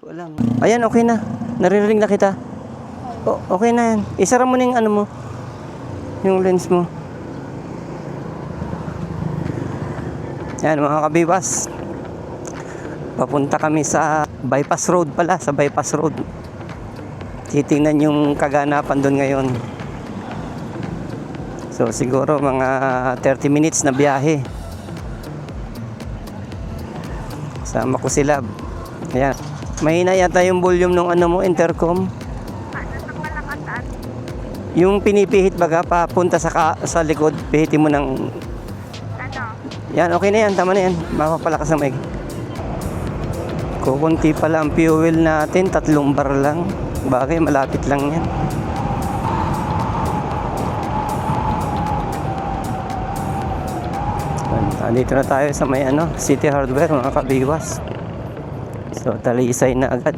Wala. Ayan, okay na. Naririnig na kita. Okay na yan. Isara mo na yung ano mo. Yung lens mo. Yan mga kabiwas. Papunta kami sa bypass road pala. Sa bypass road. Titingnan yung kaganapan doon ngayon. So siguro mga 30 minutes na biyahe. Sama ko sila. Ayan. Mahina yata yung volume ng ano mo, intercom. Yung pinipihit baga papunta sa likod, pihitin mo ng yan, okay na yan, tama na yan. Mapapalakas na mic. Kukunti pala ang fuel natin, 3 bar lang. Bagay, malapit lang yan. Dito na tayo sa may City Hardware mga kabiwas. So talisay na agad.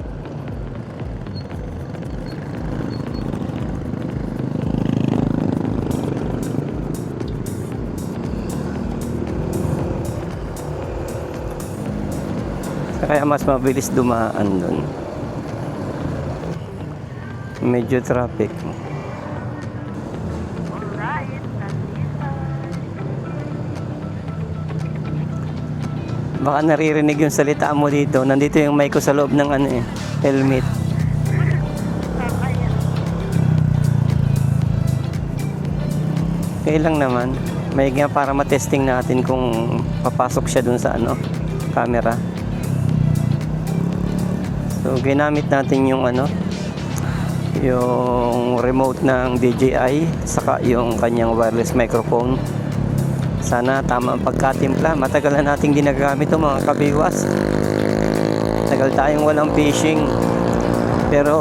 Kaya mas mabilis dumaan dun. Medyo traffic. Baka naririnig yung salita mo dito. Nandito yung mic ko sa loob ng helmet. Okay lang naman. May nga para matesting natin kung papasok siya dun sa camera. So ginamit natin yung yung remote ng DJI saka yung kanyang wireless microphone. Sana tama ang pagkatimpla. Matagal na nating ginagamit ito mga kabiwas. Tagal tayong walang fishing. Pero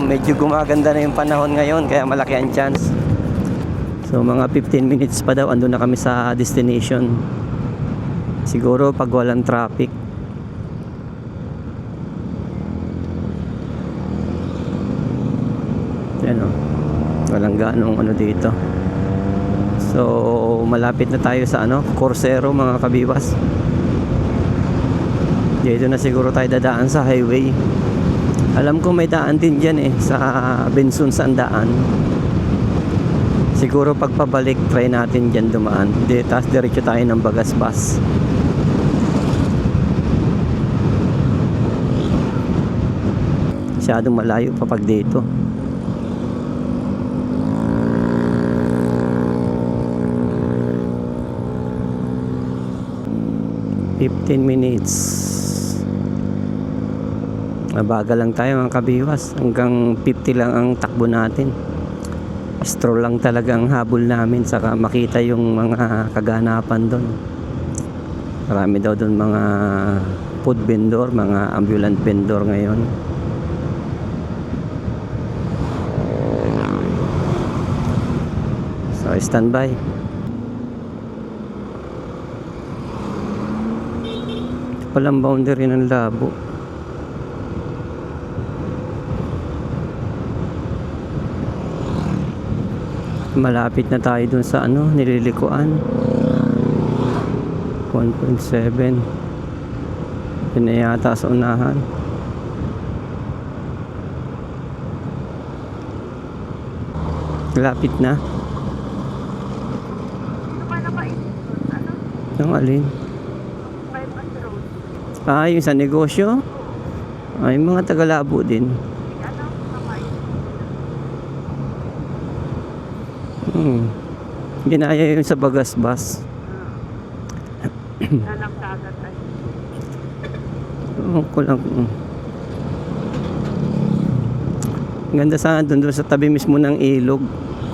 medyo gumaganda na yung panahon ngayon kaya malaki ang chance. So mga 15 minutes pa daw andun na kami sa destination. Siguro pag walang traffic. Yan o. Walang ganong dito. So malapit na tayo sa Corsero mga kabiwas. Dito na siguro tayo dadaan sa highway. Alam ko may daan din dyan sa Bensun sa daan. Siguro pagpabalik try natin dyan dumaan. Tapos diretso tayo ng Bagasbas. Masyadong malayo pa pag dito. $15 minutes. Mabagal lang tayo mga kabiwas. Hanggang 50 lang ang takbo natin. Stroll lang talaga ang habol namin. Saka makita yung mga kaganapan doon. Marami daw doon mga food vendor, mga ambulant vendor ngayon. So standby. Palang boundary ng Labo. Malapit na tayo dun sa nililikuan. 1.7. Yun na yata sa unahan. Malapit na. Yung alin? Yung sa negosyo. Ay mga taga-Labo din. Ginaya yun sa Bagasbas. Ganda sana doon sa tabi mismo ng ilog.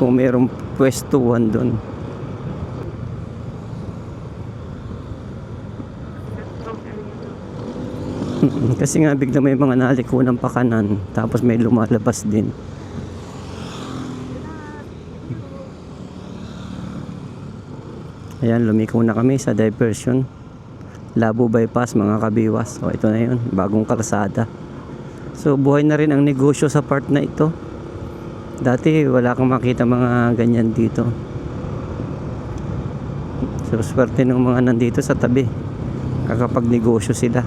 Kung mayroong pwestuhan doon. Kasi nga bigla may mga nalikunang pakanan. Tapos may lumalabas din. Ayan, lumiko na kami sa diversion. Labo bypass mga kabiwas. O ito na yun, bagong kalsada. So buhay na rin ang negosyo sa part na ito. Dati wala kang makita mga ganyan dito. So swerte ng mga nandito sa tabi. Kakapag negosyo sila.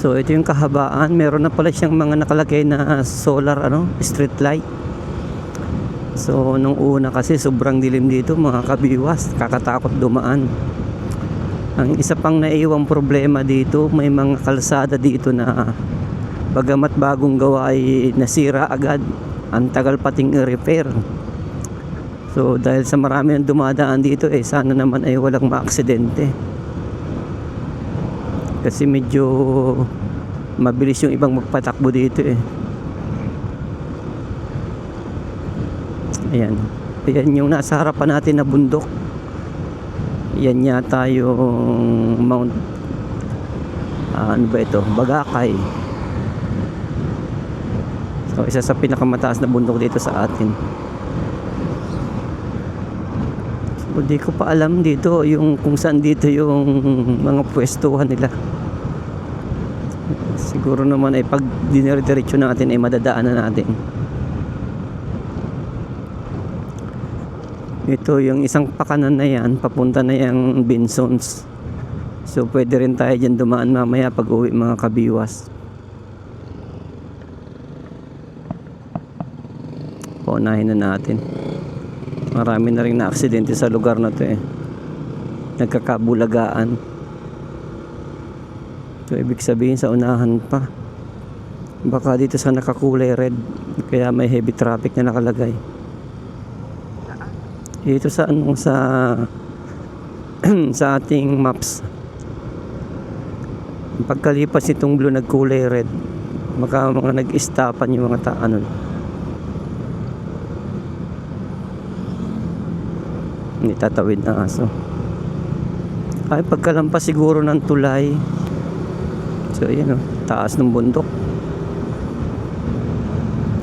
So ito yung kahabaan, meron na pala siyang mga nakalagay na solar street light. So nung una kasi sobrang dilim dito mga kabiwas, kakatakot dumaan. Ang isa pang naiwang problema dito, may mga kalsada dito na bagamat bagong gawa ay nasira agad, ang tagal pating i-repair. So dahil sa marami ang dumadaan dito, sana naman ay walang maaksidente. Kasi medyo mabilis yung ibang magpatakbo dito Ayan. Ayan yung nasa harapan natin na bundok. Yan yata yung Mount ano ba ito? Bagakay. So isa sa pinakamataas na bundok dito sa atin. Hindi ko pa alam dito yung kung saan dito yung mga pwestuhan nila. Siguro naman ay pag dinire-diretso natin ay madadaanan natin. Ito yung isang pakanan na yan, papunta na yung Bensons. So pwede rin tayo dyan dumaan mamaya pag uwi mga kabiwas. Paunahin na natin. Marami na rin na aksidente sa lugar na to Nagkakabulagaan. So ibig sabihin sa unahan pa. Baka dito sa nakakulay red, kaya may heavy traffic na nakalagay. Dito sa sa ating maps. Pagkalipas itong blue nagkulay red, baka mga nag-stopan yung mga tatawid na aso. Ay pagkalampas siguro ng tulay. So ayan taas ng bundok.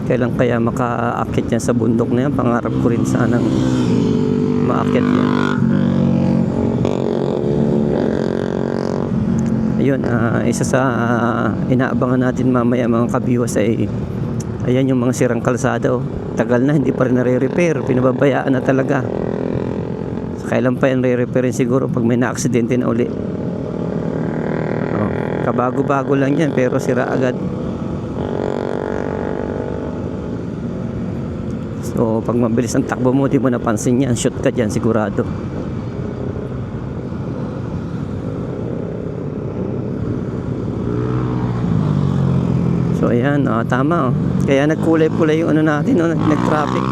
Kailan kaya makaakyat yan sa bundok na yan? Pangarap ko rin sanang maakyat yan. Ayun, isa sa inaabangan natin mamaya mga kabiwas ay ayan yung mga sirang kalsada Tagal na hindi pa rin nare-repair, pinababayaan na talaga. Kailan pa yan re-repairin siguro pag may na-aksidente na uli. Kabago-bago lang yan pero sira agad. So pag mabilis ang takbo mo, di mo napansin yan, shoot ka dyan sigurado. So ayan, tama Kaya nagkulay-kulay yung natin, nag-traffic.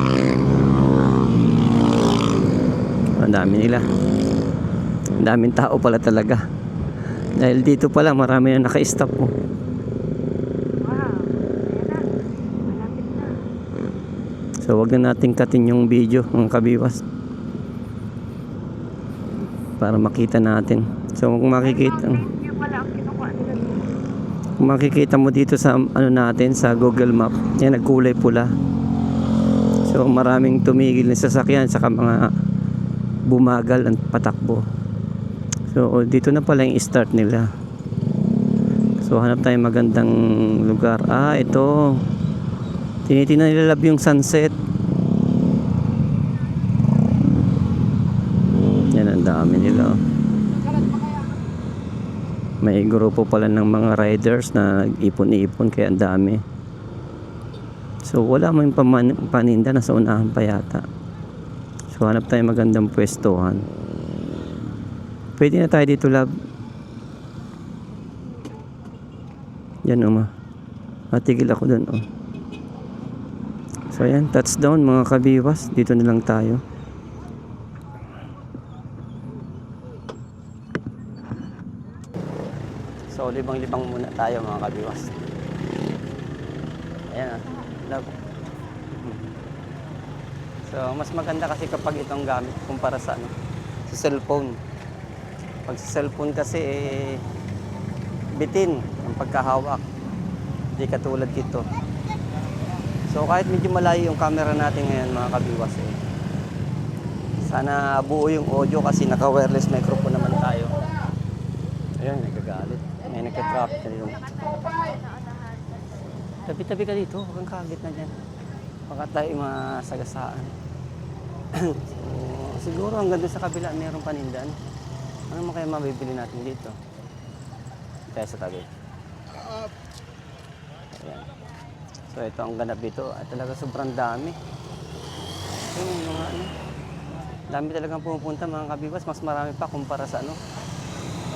Ang dami nila. Ang daming tao pala talaga. Dahil dito pala marami na naka-stop So wag na natin katin yung video ng kabiwas para makita natin. So kung makikita mo dito sa natin sa Google Map, yan nagkulay pula. So maraming tumigil na sasakyan saka mga bumagal ang patakbo. So dito na pala yung start nila. So hanap tayo magandang lugar. Ito. Tinitingnan nila yung sunset. Yan ang dami nila. May grupo pala ng mga riders na ipon-ipon kaya ang dami. So wala mo yung paninda na sa unahan pa yata. So hanap tayo magandang pwestuhan. Pwede na tayo dito, love. Yan matigil ako dun So ayan, touchdown mga kabiwas. Dito na lang tayo. So libang-libang muna tayo mga kabiwas. Ayan love. So mas maganda kasi kapag itong gamit kumpara sa sa cellphone. Pag sa cellphone kasi bitin ang pagkahawak. Hindi katulad dito. So kahit medyo malayo yung camera natin ngayon mga kabiwas sana buo yung audio kasi naka wireless microphone naman tayo. Ayun, nagagalit. May nagka-traffic na dito. Tabi-tabi ka dito, huwag kang kagit na dyan. Baka tayo masagasaan. So, siguro hanggang doon sa kabila mayroong panindan. Ano mo kaya mabibili natin dito? Tayo sa tabi. Ayan. So ito ang ganap dito. At talaga sobrang dami. Yung mga ano. Dami talagang pumupunta mga kabiwas. Mas marami pa kumpara sa ano.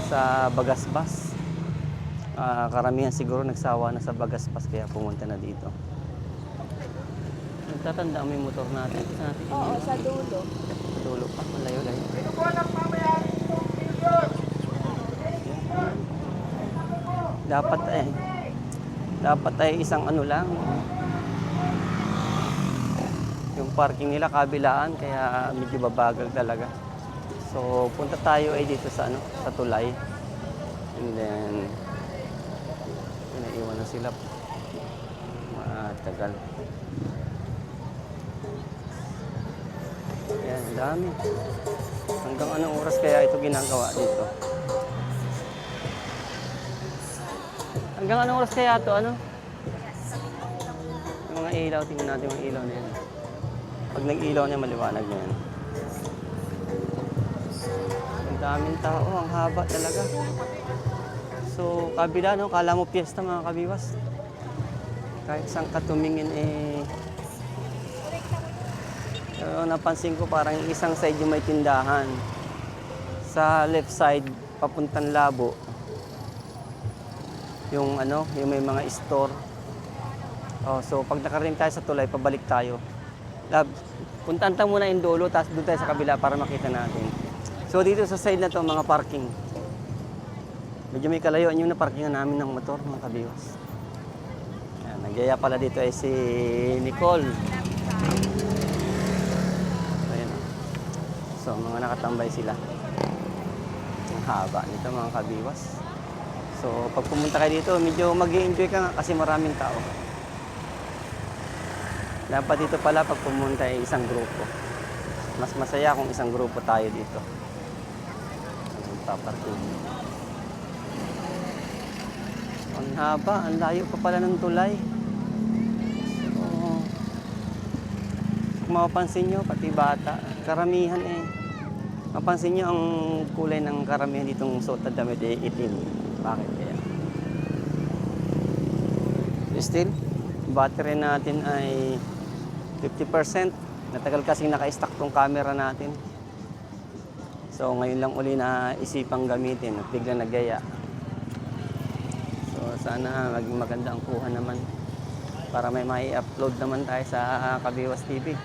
Sa Bagasbas. Karamihan siguro nagsawa na sa Bagasbas kaya pumunta na dito. Nagtatanda mo yung motor natin. Sa natin Oo, sa dulo. Sa dulo pa. Malayo-layo. Dapat ay isang ano lang. Yung parking nila kabilaan kaya medyo babagal talaga. So punta tayo ay dito sa ano, sa tulay. And then naiwan na sila. Matagal. Ayan, ang dami. Hanggang anong oras kaya ito ginagawa dito? Hanggang anong oras kaya ito? Ano? Yung mga ilaw, tingnan natin yung ilaw na yan. Pag nag-ilaw niya, maliwanag na yan. Ang daming tao, ang haba talaga. So, kabila, no? Kala mo piyesta mga kabiwas. Kahit saan ka tumingin, pero napansin ko parang isang side yung may tindahan. Sa left side, papuntang Labo. Yung ano, yung may mga store. Oh, so pag nakarating tayo sa tulay, pabalik tayo. Lab, puntaan tayo muna yung dulo, tapos doon tayo sa kabila para makita natin. So dito sa side na to, mga parking. Medyo may kalayuan yung na-parkingan namin ng motor, mga kabiwas. Ayan, nagyaya pala dito ay si Nicole. Ayan. So mga nakatambay sila. Ang haba nito mga kabiwas. So pag pumunta kayo dito, medyo mag-i-enjoy ka nga kasi maraming tao. Dapat dito pala pag pumunta ay isang grupo. Mas masaya kung isang grupo tayo dito. Paparking. Ang haba, ang layo pa pala ng tulay. So, kung mapapansin nyo, pati bata, karamihan mapansin nyo ang kulay ng karamihan ditong suot na damit itim. Bakit kaya? Still, battery natin ay 50%. Natagal kasing naka-stack tong camera natin. So ngayon lang uli na isipang gamitin at biglang nagaya. So sana maging maganda ang kuha naman para may mai-upload naman tayo sa Kabiwas TV.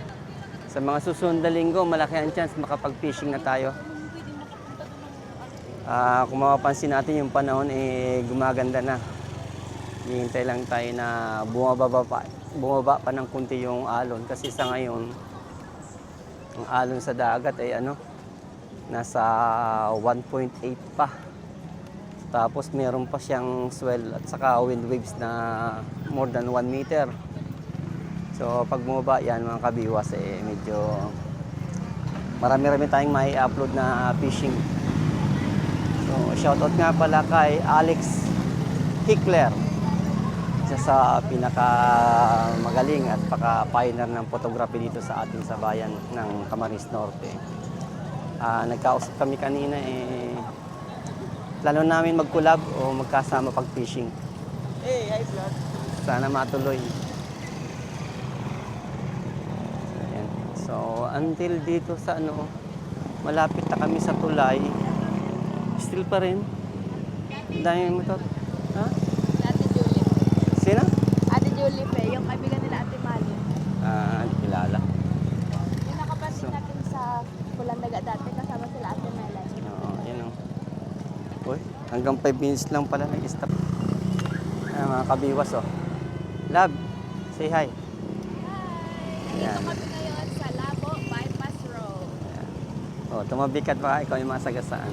Sa mga susunod na linggo, malaki ang chance makapag-fishing na tayo. Kung mapapansin natin yung panahon gumaganda na. Hihintay lang tayo na bumaba pa ng kunti yung alon kasi sa ngayon ang alon sa dagat ay nasa 1.8 pa. Tapos meron pa siyang swell at saka wind waves na more than 1 meter. So pag bumaba yan mga kabiwas medyo marami-rami tayong may upload na fishing. So shoutout nga pala kay Alex Hickler, isa sa pinaka magaling at pioneer ng photography dito sa atin sa bayan ng Camarines Norte. Nagkausap kami kanina plano namin mag-collab o magkasama pag-fishing. Hey, hi vlog. Sana matuloy. Ayan. So, until dito sa malapit na kami sa tulay, still pa rin. Dahil mo to. Ha? Ate Julie. Sino? Ate Julie pe, yung kaibigan nila Ate Mali. Kilala. Yung nakapansin natin sa Pulang Daga dati, kasama sila Ate Melanie. Oo, yun o. Uy, hanggang 5 minutes lang pala nag-stop. Mga kabiwas Love, say hi. Dito kami ngayon sa Labo Bypass Road. Tumabikat pa, ikaw yung masagasaan.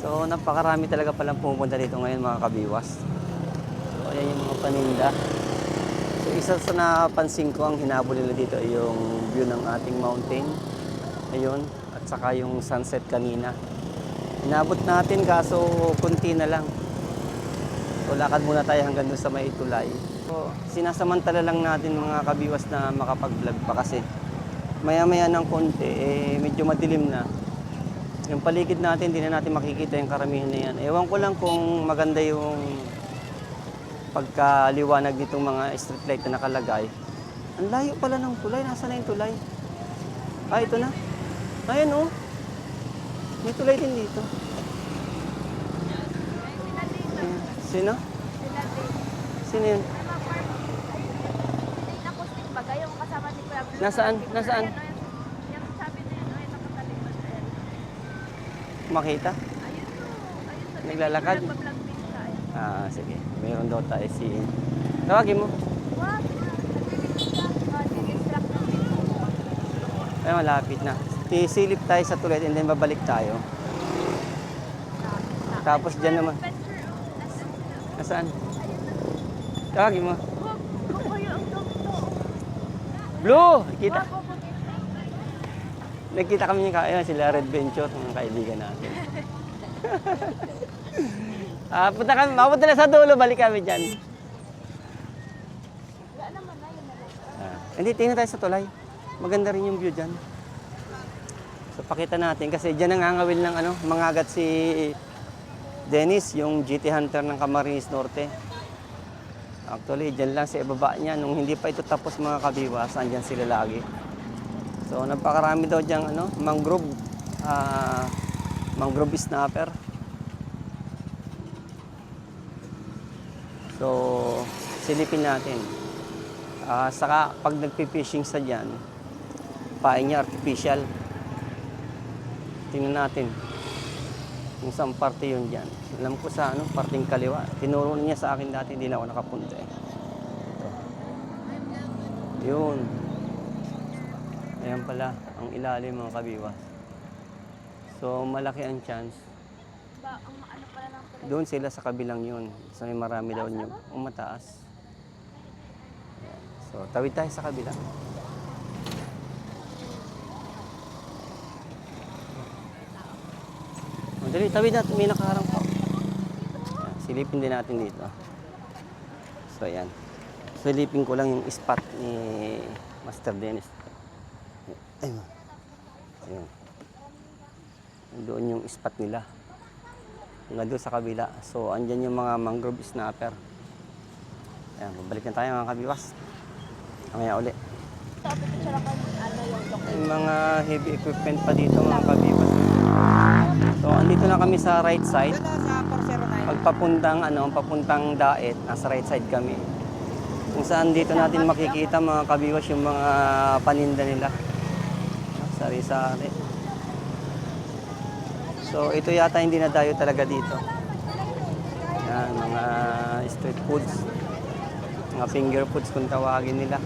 So, napakarami talaga palang pumunta dito ngayon mga kabiwas. So, ayan yung mga paninda. So, isa sa napansin ko, ang hinabol nila dito ay yung view ng ating mountain. Ayun, at saka yung sunset kanina. Inabot natin kaso kunti na lang. So, lakad muna tayo hanggang doon sa may tulay. So, sinasamantala lang natin mga kabiwas na makapag-vlog pa kasi maya-maya ng konti, medyo madilim na. Yung paligid natin, hindi na natin makikita yung karamihan na yan. Ewan ko lang kung maganda yung pagkaliwanag nitong mga street light na nakalagay. Ang layo pala ng tulay. Nasaan na yung tulay? Ah, ito na. Ayan oh. May tulay din dito. Ayan. Sino? Sino yun? Acoustic ba? Yung kasama ni Kuya Blue. Nasaan? Nasaan? Ayan, yung sabi na yun, ayun, nakatalikod. Ayan. Makita? Ayun o. Ayun sa Naglalakad? nagpa-vlog din siya. Ayan. Ah, sige. Mayroon daw tayo si... Tawagin mo. Wag! Nagtitigil siya. Didistract ng video. Ay, malapit na. Sisilip tayo sa tulay and then babalik tayo. Tapos dyan naman. Adventure, oh. Nasaan? Tawagin mo. Wag! Wag kayo ang dokto. Blue! Kita. Wag, wag, wag. Nagkita kami yung kaya sila Red Venture, mga kaibigan natin. Mapunta na sa dulo, balik kami dyan. Wala naman na yun. Hindi, tingnan tayo sa tulay. Maganda rin yung view dyan. So, pakita natin kasi dyan nangangawil ng mangagat si Dennis, yung GT Hunter ng Camarines Norte. Actually, dyan lang sa ibaba niya. Nung hindi pa ito tapos mga kabiwas, andyan sila lagi. So, napakarami daw diyang mangrove snapper. So, silipin natin. Saka, pag nagpi-fishing sa dyan, pain niya artificial. Tingnan natin kung saan parte yun dyan. Alam ko sa parteng kaliwa. Tinuro niya sa akin dati, hindi na ako nakapunta eh. Ito. Yun. Ayan pala, ang ilalim mga kabiwas. So, malaki ang chance. Ba, ang ano pala ng tulay. Doon sila sa kabilang yun. So, may marami daw nyo. Ang mataas. Ayan. So, tawid tayo sa kabila. Dali, tawid natin. May nakaharang pa. Ayan, silipin din natin dito. So, ayan. Silipin ko lang yung spot ni Master Dennis. Ayun. Ayun. Doon yung spot nila. Hanggang doon sa kabila. So, andyan yung mga mangrove snapper. Ayan, babalik na tayo mga kabiwas. Mamaya uli. Sabi ko siya lang yung dokto. May mga heavy equipment pa dito mga kabiwas. So, andito na kami sa right side. Papuntang Daet, nasa right side kami. Kung saan dito natin makikita mga kabiwas yung mga paninda nila. Sari-sari. So, ito yata hindi na dayo talaga dito. Yan, mga street foods. Mga finger foods kung tawagin nila.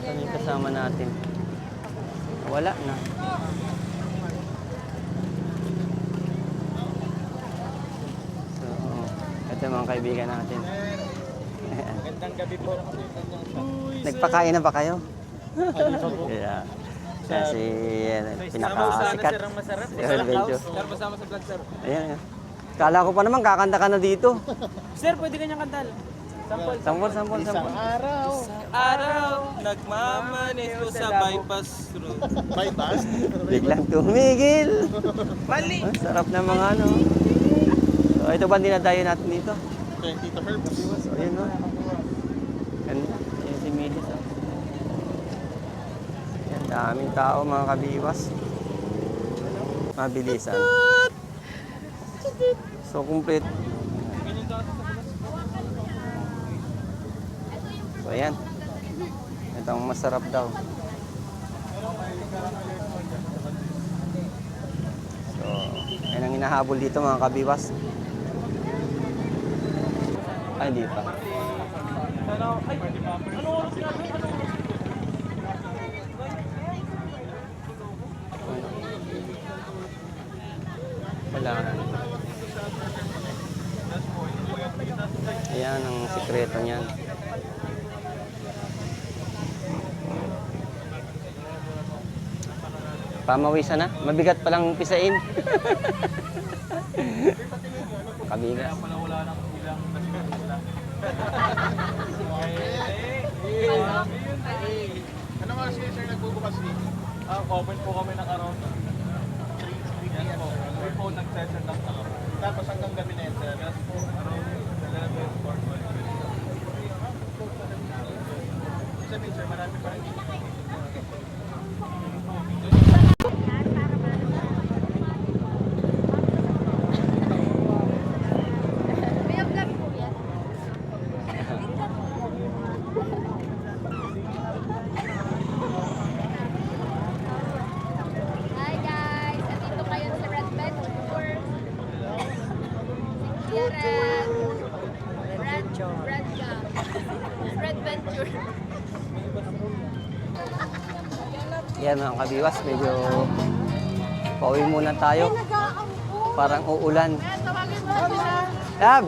Ano yung kasama natin? Wala na. So, ito yung mga kaibigan natin. Magandang gabi po. Nagpakain na ba kayo? Yeah. Kasi pinakasikat. Sir, ang masarap. Si Helvejo. Sir, masama sa vlog, sir. Ayan. Kala ko pa naman kakanta ka na dito. Sir, pwede kanyang kantal. Sampol. Araw, nagmamanis ko sa bypass road. Bypass? Biglang tumigil. Mali! Ang sarap na mga So, ito ba dinadayo natin dito? 20 to herbs. So, ayun o. Ganda. Ayan si Midis. Ayan, daming tao mga kabiwas. Mabilisan. So, complete. So, ayan. Ito ang masarap daw. So, ayan ang hinahabol dito mga kabiwas. Ay, hindi pa. Wala na. Ayan ang sikreto niyan. Pamawisan na. Mabigat palang pisain. Kabigas. Ano mga sir nagbubukas dito? Open po kami ng around 3 yan po. We're po nag-session lang na kami. Tapos hanggang gabi na yan, sir. Yes po, around 11 or sabihin, sir, marami pa rin. May vlog po yan. Hi guys! Andito kayo sa Red Venture. Red Venture. Yan mga kabiwas, medyo pauwi muna tayo. Parang uulan. Tawagin mo sila. Tab!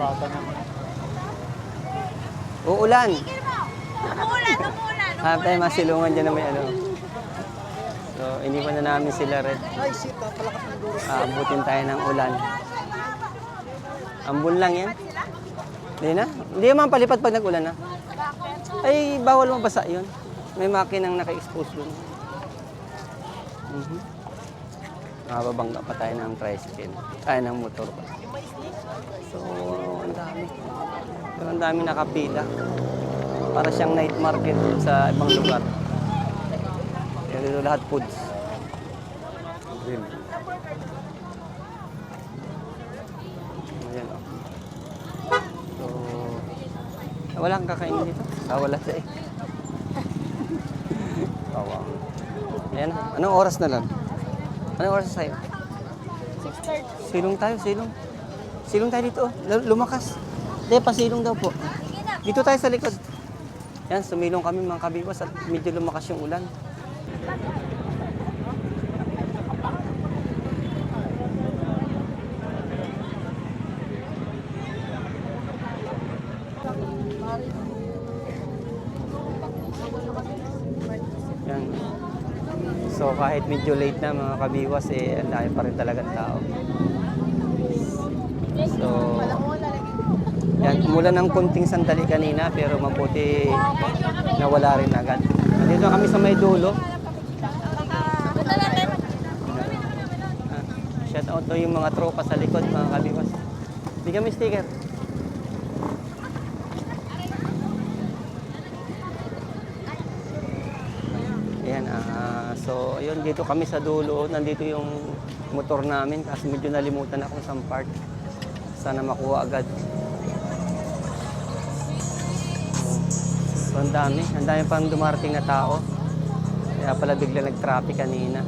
Uulan! Umuulan. Hanap tayo masilungan dyan na may ano. So, iniwan na namin sila red. Aabutin tayo ng ulan. Ambon lang yan. Hindi na? Hindi naman palipad pag nag-ulan na. Ay, bawal mabasa yun. May makinang naka-expose dun. Nakababangga pa tayo ng tricycle. Ay, ng motor pa. So, ang dami. Pero ang dami nakapila. Para siyang night market sa ibang lugar. Yan dito lahat foods. Grill. Ayan o. So, wala kang kakainin dito? Wala siya eh. Tawa. Ayan na. Anong oras na lang? Anong oras sa'yo? 6:30. Silong tayo, silong. Silong tayo dito. Lumakas. Hindi, pasilong daw po. Dito tayo sa likod. Yan, sumilong kami mga kabiwas at medyo lumakas yung ulan. Yan. So kahit medyo late na mga kabiwas, eh, ang dami pa rin talagang tao. So, yan, umulan ng kunting sandali kanina pero mabuti nawala rin agad. Nandito kami sa may dulo. Shout out to yung mga tropa sa likod, mga kabiwas. Bigyan mo yung sticker. Ayan, so ayun, dito kami sa dulo. Nandito yung motor namin kasi medyo nalimutan ako sa part. Sana makuha agad. So, ang dami pang dumarating na tao. Kaya pala bigla nag-traffic kanina.